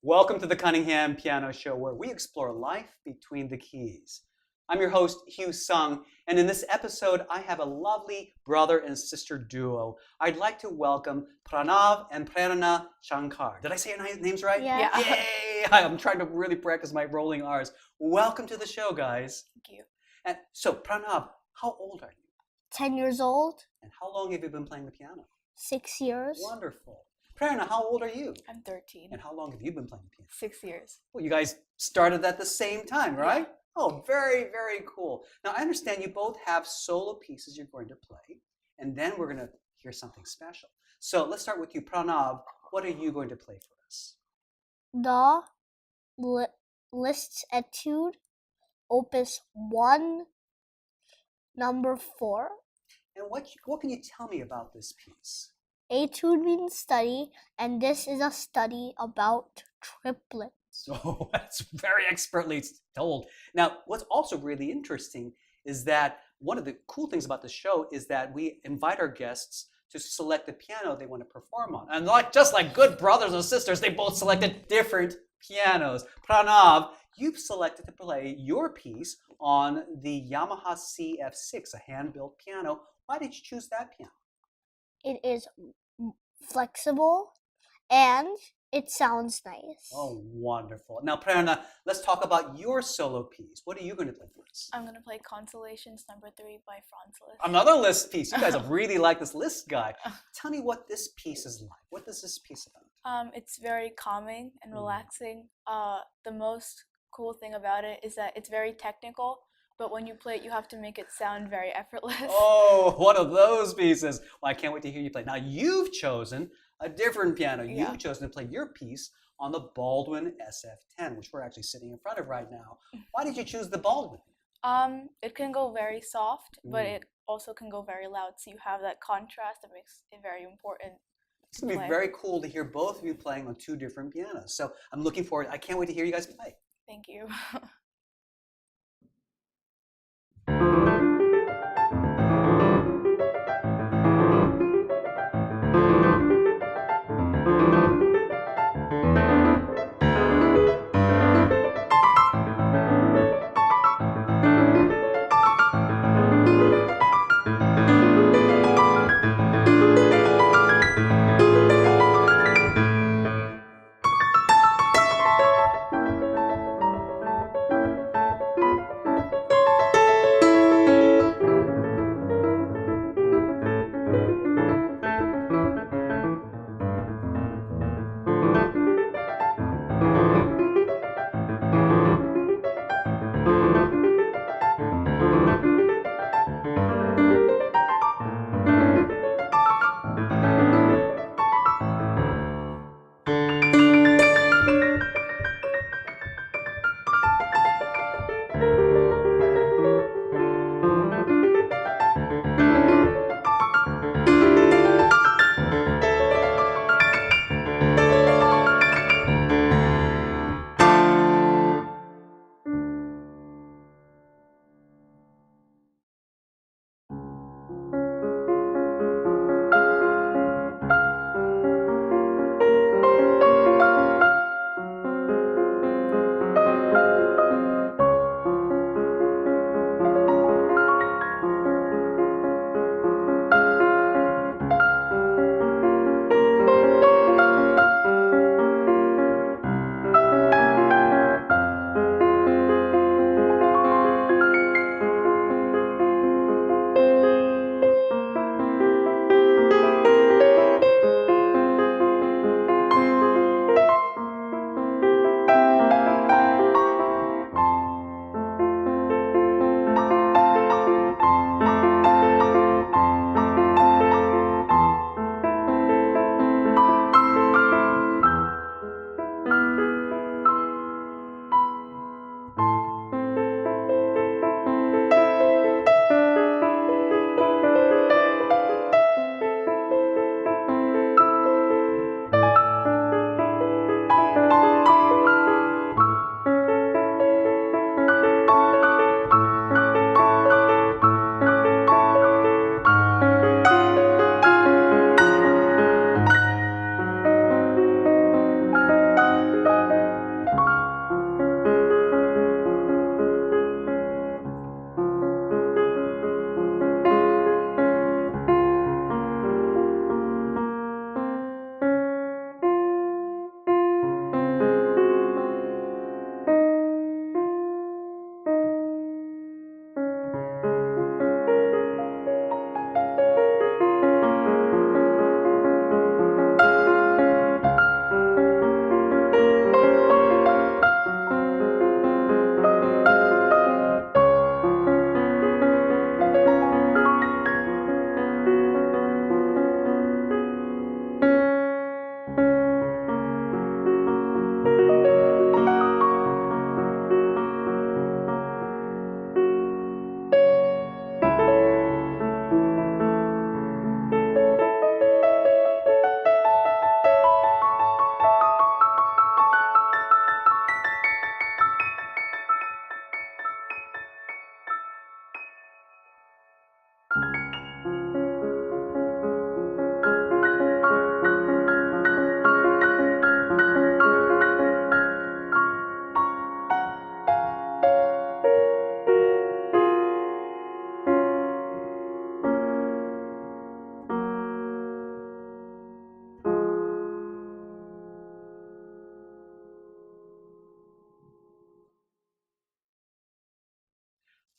Welcome to the Cunningham Piano Show, where we explore life between the keys. I'm your host, Hugh Sung, and in this episode, I have a lovely brother and sister duo. I'd like to welcome Pranav and Prerna Shankar. Did I say your names right? Yeah. Yay! I'm trying to really practice my rolling R's. Welcome to the show, guys. Thank you. And so, Pranav, how old are you? 10 years old. And how long have you been playing the piano? 6 years. Wonderful. Prerna, how old are you? I'm 13. And how long have you been playing the piano? 6 years. Well, you guys started at the same time, right? Yeah. Oh, very, very cool. Now, I understand you both have solo pieces you're going to play, and then we're going to hear something special. So let's start with you, Pranav. What are you going to play for us? The Liszt's Etude, Opus 1, number 4. And what can you tell me about this piece? Etude means study, and this is a study about triplets. Oh, that's very expertly told. Now, what's also really interesting is that one of the cool things about the show is that we invite our guests to select the piano they want to perform on. And just like good brothers and sisters, they both selected different pianos. Pranav, you've selected to play your piece on the Yamaha CF6, a hand-built piano. Why did you choose that piano? It is flexible and it sounds nice. Oh, wonderful. Now, Prerna, let's talk about your solo piece. What are you going to play for us? I'm going to play Consolations No. 3 by Franz Liszt. Another Liszt piece. You guys have really liked this Liszt guy. Tell me what this piece is like. What is this piece about? It's very calming and relaxing. The most cool thing about it is that it's very technical, but when you play it, you have to make it sound very effortless. Oh, one of those pieces. Well, I can't wait to hear you play. Now, you've chosen a different piano. Yeah. You've chosen to play your piece on the Baldwin SF-10, which we're actually sitting in front of right now. Why did you choose the Baldwin? It can go very soft, but it also can go very loud, so you have that contrast that makes it very important. It's going to be very cool to hear both of you playing on two different pianos. So I'm looking forward. I can't wait to hear you guys play. Thank you.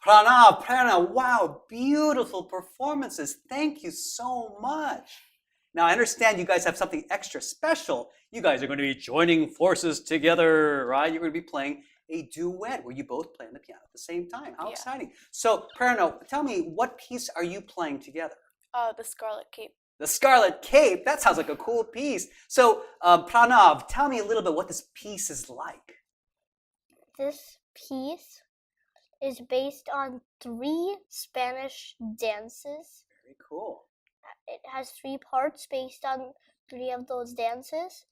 Pranav, Prerna, wow, beautiful performances. Thank you so much. Now, I understand you guys have something extra special. You guys are going to be joining forces together, right? You're going to be playing a duet where you both play on the piano at the same time. How Yeah. exciting. So, Prerna, tell me, what piece are you playing together? The Scarlet Cape. The Scarlet Cape. That sounds like a cool piece. So, Pranav, tell me a little bit what this piece is like. This piece is based on 3 Spanish dances. Very cool. It has 3 parts based on 3 of those dances.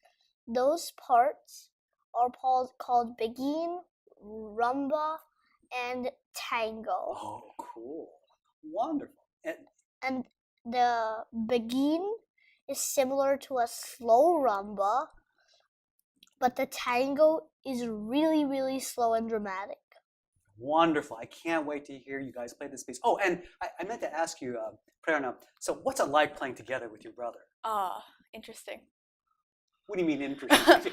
Those parts are called Begin, Rumba, and Tango. Oh, cool. Wonderful. And the Begin is similar to a slow rumba, but the tango is really, really slow and dramatic. Wonderful. I can't wait to hear you guys play this piece. Oh, and I meant to ask you, Prerna, so what's it like playing together with your brother? Interesting. What do you mean interesting?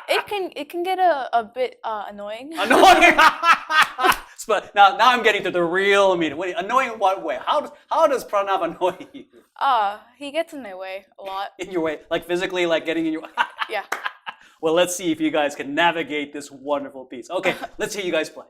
It can get a bit annoying. Annoying. But now I'm getting to the real meaning. Wait, annoying in what way? How does Pranav annoy you? He gets in my way a lot. In your way, like physically, like getting in your. Yeah. Well, let's see if you guys can navigate this wonderful piece. Okay, let's hear you guys play.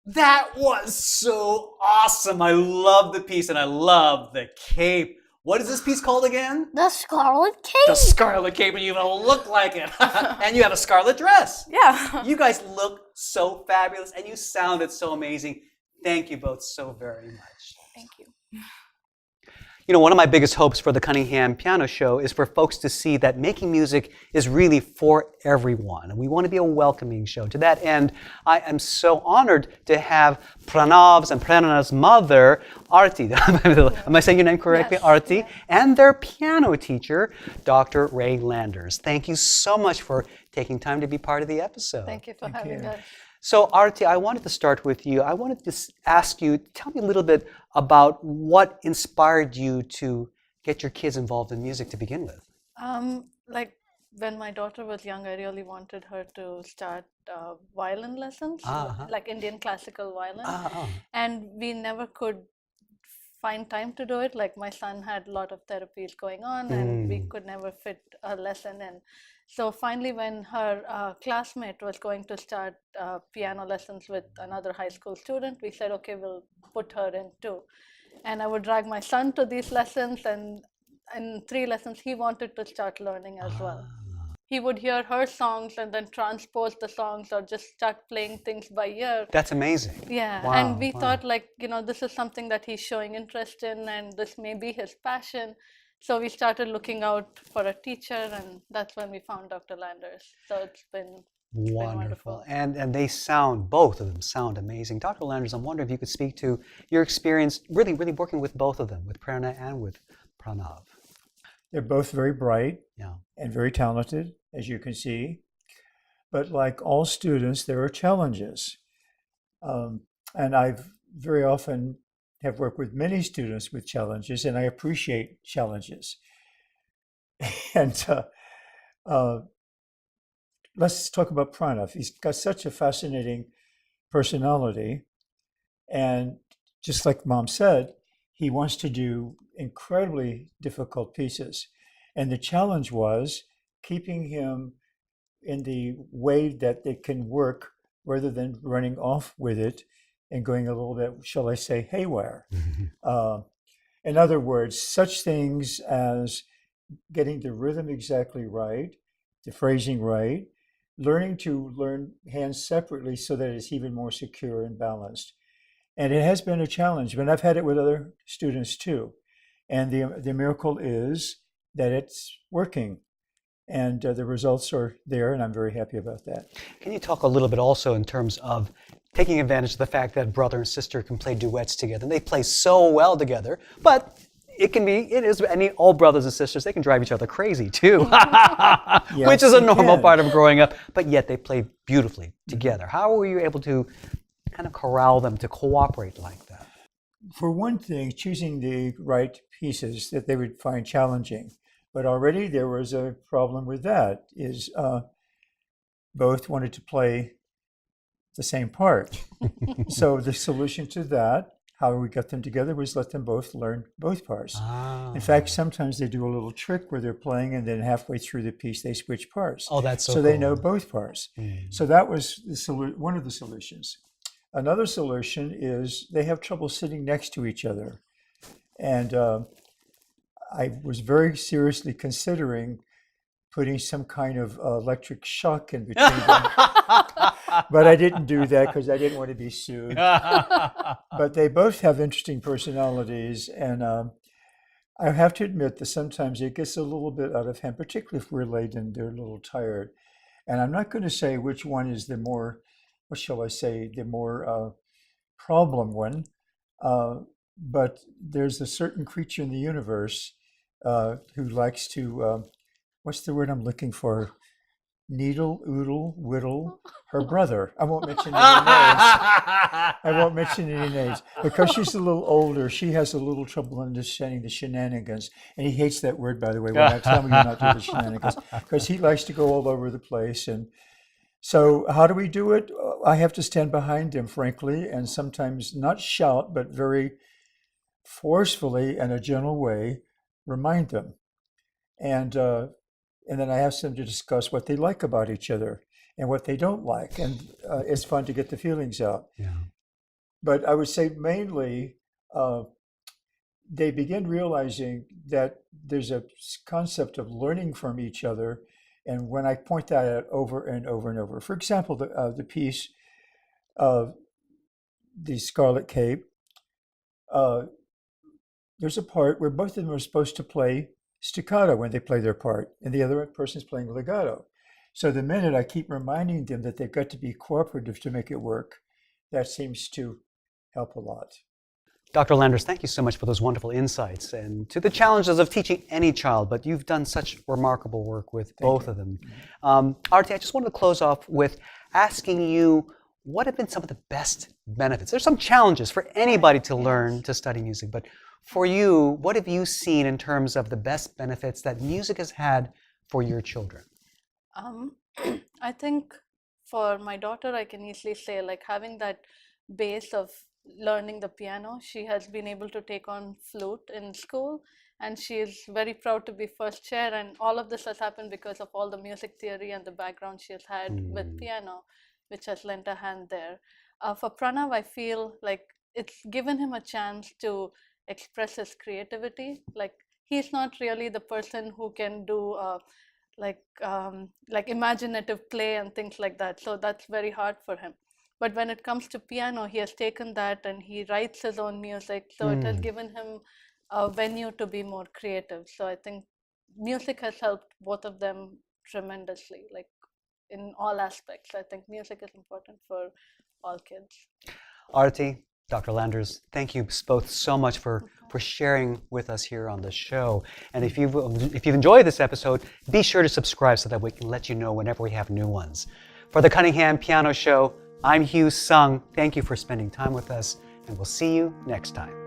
That was so awesome. I love the piece and I love the cape. What is this piece called again? The Scarlet Cape. The Scarlet Cape, and you even look like it. And you have a scarlet dress. Yeah. You guys look so fabulous and you sounded so amazing. Thank you both so very much. Thank you. You know, one of my biggest hopes for the Cunningham Piano Show is for folks to see that making music is really for everyone. And we want to be a welcoming show. To that end, I am so honored to have Pranav's and Prerna's mother, Arti, am I saying your name correctly? Yes. Arti, Yeah. and their piano teacher, Dr. Ray Landers. Thank you so much for taking time to be part of the episode. Thank you for having us. So, Arti, I wanted to start with you. I wanted to ask you, tell me a little bit about what inspired you to get your kids involved in music to begin with. Like when my daughter was young, I really wanted her to start violin lessons, like Indian classical violin. And we never could find time to do it. Like my son had a lot of therapies going on and we could never fit a lesson in. So finally, when her classmate was going to start piano lessons with another high school student, we said, okay, we'll put her in too. And I would drag my son to these lessons, and in 3 lessons, he wanted to start learning as well. He would hear her songs and then transpose the songs or just start playing things by ear. That's amazing. Yeah, Wow, and we wow. thought, like, you know, this is something that he's showing interest in and this may be his passion. So we started looking out for a teacher, and that's when we found Dr. Landers. So it's been wonderful. And they sound, both of them sound amazing. Dr. Landers, I'm wondering if you could speak to your experience really working with both of them, with Prerna and with Pranav. They're both very bright Yeah. and very talented, as you can see. But like all students, there are challenges. And I've very often have worked with many students with challenges, and I appreciate challenges. And let's talk about Pranav. He's got such a fascinating personality. And just like Mom said, he wants to do incredibly difficult pieces. And the challenge was keeping him in the way that it can work rather than running off with it and going a little bit, shall I say, haywire. In other words, such things as getting the rhythm exactly right, the phrasing right, learning to learn hands separately so that it's even more secure and balanced. And it has been a challenge, but I've had it with other students too. And the miracle is that it's working. And the results are there, and I'm very happy about that. Can you talk a little bit also in terms of taking advantage of the fact that brother and sister can play duets together? And they play so well together, but it is, all brothers and sisters, they can drive each other crazy too, Yes, which is a they normal can. part of growing up, but yet they play beautifully together. How were you able to kind of corral them to cooperate like that? For one thing, choosing the right pieces that they would find challenging. But already there was a problem with that, is both wanted to play the same part. So the solution to that, how we got them together, was let them both learn both parts. In fact, sometimes they do a little trick where they're playing and then halfway through the piece they switch parts. Oh, that's so So they cool. know both parts. So that was one of the solutions. Another solution is they have trouble sitting next to each other. And I was very seriously considering putting some kind of electric shock in between them. But I didn't do that because I didn't want to be sued. But they both have interesting personalities, and I have to admit that sometimes it gets a little bit out of hand, particularly if we're late and they're a little tired. And I'm not going to say which one is the more, what shall I say, the more problem one, but there's a certain creature in the universe who likes to, what's the word I'm looking for? Needle, oodle, whittle, her brother. I won't mention any names. I won't mention any names. Because she's a little older, she has a little trouble understanding the shenanigans. And he hates that word, by the way, when I tell him you're not doing the shenanigans, because he likes to go all over the place. And so how do we do it? I have to stand behind him, frankly, and sometimes not shout, but very forcefully, in a gentle way, remind them. And then I ask them to discuss what they like about each other and what they don't like. And it's fun to get the feelings out. Yeah. But I would say mainly they begin realizing that there's a concept of learning from each other. And when I point that out over and over and over, for example, the piece of the Scarlet Cape, there's a part where both of them are supposed to play staccato when they play their part, and the other person's playing legato. So the minute I keep reminding them that they've got to be cooperative to make it work, that seems to help a lot. Dr. Landers, thank you so much for those wonderful insights and to the challenges of teaching any child, but you've done such remarkable work with both of them. Artie, I just wanted to close off with asking you, what have been some of the best benefits? There's some challenges for anybody to learn to study music, but for you, what have you seen in terms of the best benefits that music has had for your children? I think for my daughter, I can easily say, like, having that base of learning the piano, she has been able to take on flute in school, and she is very proud to be first chair, and all of this has happened because of all the music theory and the background she has had with piano, which has lent a hand there. For Pranav, I feel like it's given him a chance to express his creativity. Like, he's not really the person who can do like imaginative play and things like that, so that's very hard for him. But when it comes to piano, he has taken that and he writes his own music, so it has given him a venue to be more creative. So I think music has helped both of them tremendously, like in all aspects. I think music is important for all kids. Artie, Dr. Landers, thank you both so much for sharing with us here on the show. And if you've enjoyed this episode, be sure to subscribe so that we can let you know whenever we have new ones. For the Cunningham Piano Show, I'm Hugh Sung. Thank you for spending time with us, and we'll see you next time.